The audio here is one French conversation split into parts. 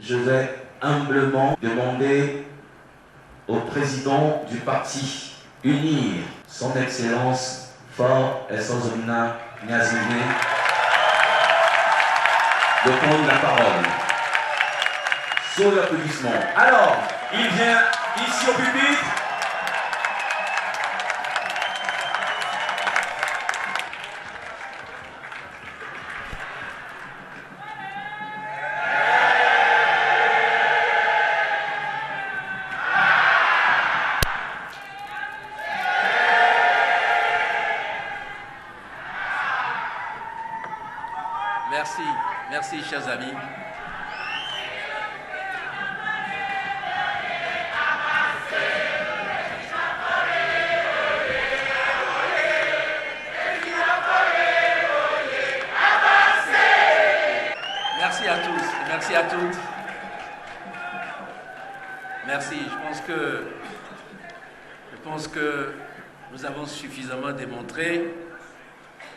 je vais humblement demander au président du parti UNIR, son Excellence Faure Essozomina Gnazingé, de prendre la parole. Sous l'applaudissement. Alors, il vient ici au pupitre. Merci, chers amis. Merci à tous et merci à toutes. Merci, je pense que nous avons suffisamment démontré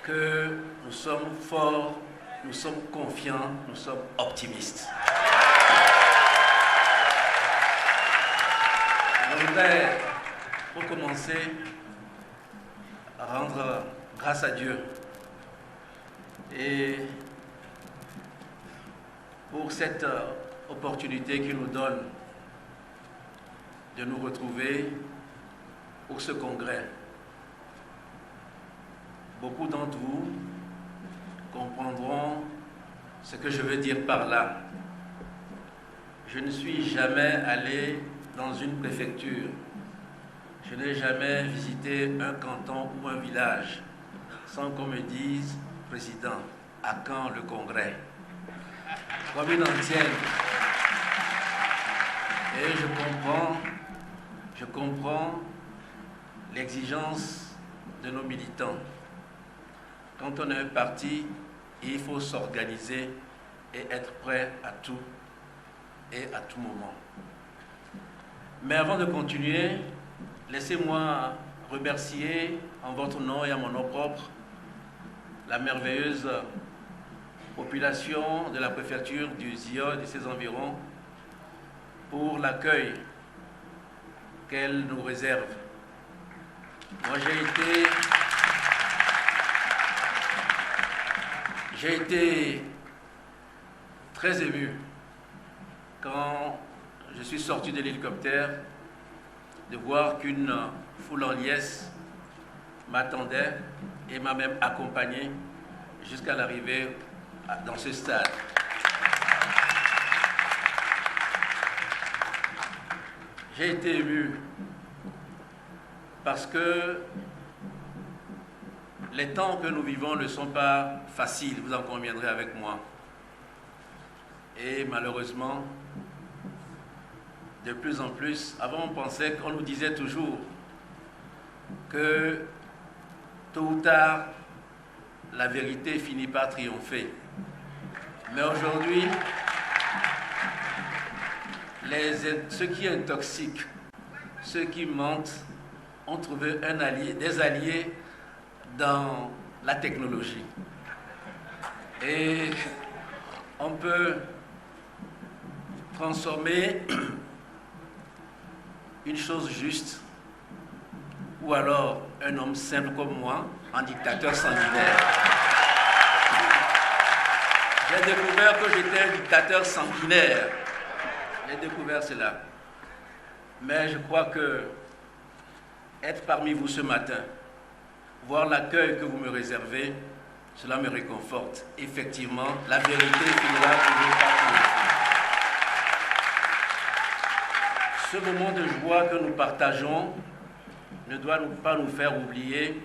que nous sommes forts, nous sommes confiants, nous sommes optimistes. Je voudrais, pour commencer, rendre grâce à Dieu et pour cette opportunité qu'il nous donne de nous retrouver pour ce congrès. Beaucoup d'entre vous comprendront ce que je veux dire par là. Je ne suis jamais allé dans une préfecture. Je n'ai jamais visité un canton ou un village sans qu'on me dise « Président, à quand le congrès ?» Comme une ancienne. Et je comprends l'exigence de nos militants. Quand on est un parti, il faut s'organiser et être prêt à tout et à tout moment. Mais avant de continuer, laissez-moi remercier en votre nom et à mon nom propre la merveilleuse population de la préfecture du Zion et de ses environs pour l'accueil qu'elle nous réserve. Moi, j'ai été très ému quand je suis sorti de l'hélicoptère de voir qu'une foule en liesse m'attendait et m'a même accompagné jusqu'à l'arrivée dans ce stade. J'ai été ému parce que les temps que nous vivons ne sont pas faciles, vous en conviendrez avec moi. Et malheureusement, de plus en plus, avant on pensait qu'on nous disait toujours que tôt ou tard, la vérité finit par triompher. Mais aujourd'hui, ceux qui intoxiquent, ceux qui mentent, ont trouvé des alliés dans la technologie. Et on peut transformer une chose juste ou alors un homme simple comme moi en dictateur sanguinaire. J'ai découvert que j'étais un dictateur sanguinaire. J'ai découvert cela. Mais je crois que être parmi vous ce matin, voir l'accueil que vous me réservez, cela me réconforte. Effectivement, la vérité finira toujours par triompher. Ce moment de joie que nous partageons ne doit pas nous faire oublier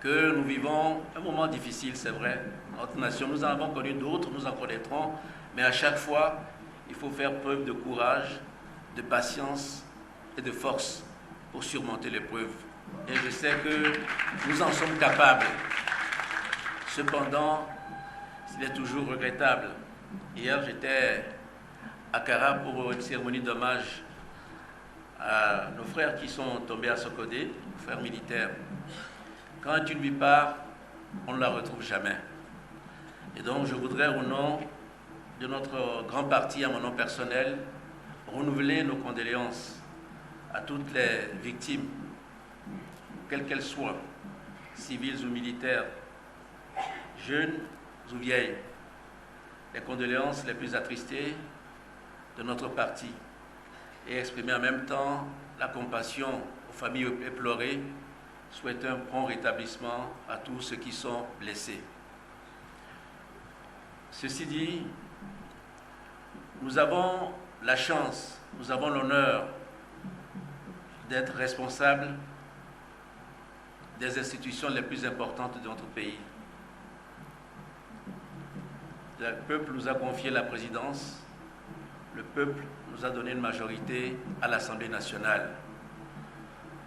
que nous vivons un moment difficile, c'est vrai. Notre nation, nous en avons connu d'autres, nous en connaîtrons, mais à chaque fois, il faut faire preuve de courage, de patience et de force pour surmonter l'épreuve. Et je sais que nous en sommes capables. Cependant, il est toujours regrettable. Hier, j'étais à Kara pour une cérémonie d'hommage à nos frères qui sont tombés à Sokodé, frères militaires. Quand une vie part, on ne la retrouve jamais. Et donc, je voudrais, au nom de notre grand parti, à mon nom personnel, renouveler nos condoléances à toutes les victimes, quelles qu'elles soient, civiles ou militaires, jeunes ou vieilles. Les condoléances les plus attristées de notre parti et exprimer en même temps la compassion aux familles éplorées, souhaiter un prompt rétablissement à tous ceux qui sont blessés. Ceci dit, nous avons la chance, nous avons l'honneur d'être responsables des institutions les plus importantes de notre pays. Le peuple nous a confié la présidence, le peuple nous a donné une majorité à l'Assemblée nationale.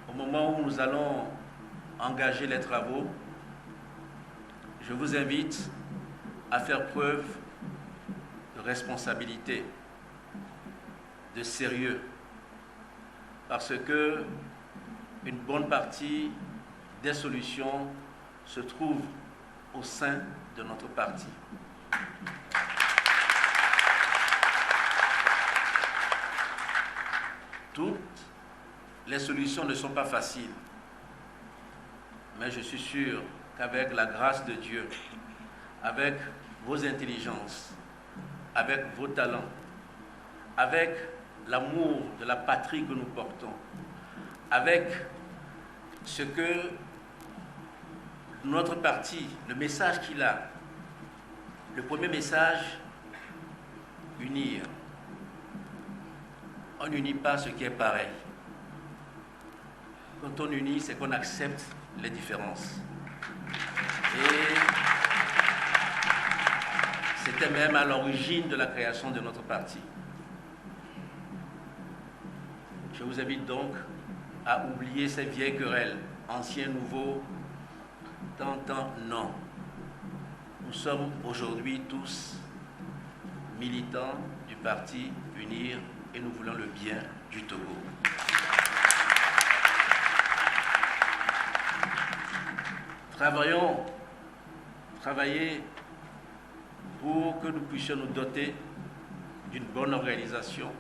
Au moment où nous allons engager les travaux, je vous invite à faire preuve de responsabilité, de sérieux, parce que une bonne partie des solutions se trouvent au sein de notre parti. Toutes les solutions ne sont pas faciles, mais je suis sûr qu'avec la grâce de Dieu, avec vos intelligences, avec vos talents, avec l'amour de la patrie que nous portons, avec ce que notre parti, le message qu'il a, le premier message, unir. On n'unit pas ce qui est pareil. Quand on unit, c'est qu'on accepte les différences. Et c'était même à l'origine de la création de notre parti. Je vous invite donc à oublier ces vieilles querelles, anciens, nouveaux, tant, non. Nous sommes aujourd'hui tous militants du parti Unir et nous voulons le bien du Togo. Travailler pour que nous puissions nous doter d'une bonne organisation,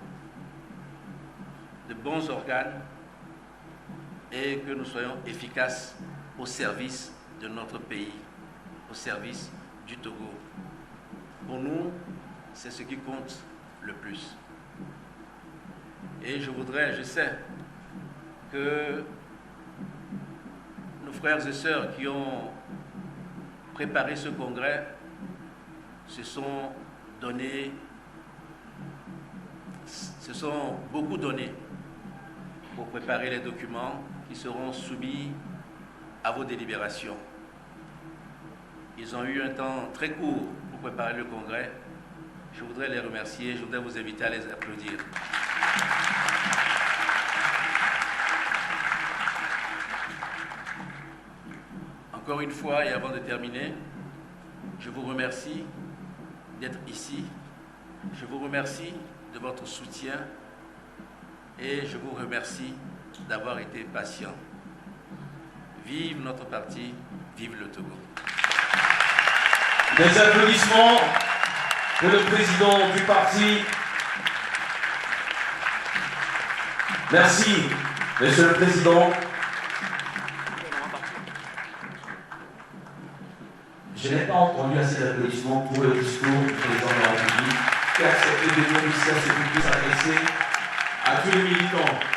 de bons organes et que nous soyons efficaces au service de notre pays, au service du Togo. Pour nous, c'est ce qui compte le plus. Et je sais que nos frères et sœurs qui ont préparé ce congrès se sont beaucoup donné pour préparer les documents qui seront soumis à vos délibérations. Ils ont eu un temps très court pour préparer le congrès. Je voudrais les remercier, je voudrais vous inviter à les applaudir. Encore une fois, et avant de terminer, je vous remercie d'être ici. Je vous remercie de votre soutien et je vous remercie d'avoir été patient. Vive notre parti, vive le Togo. Des applaudissements pour le président du parti. Merci, Monsieur le Président. Je n'ai pas entendu assez d'applaudissements pour le discours du président de la République qui a accepté de venir ici à ce public s'adresser à tous les militants.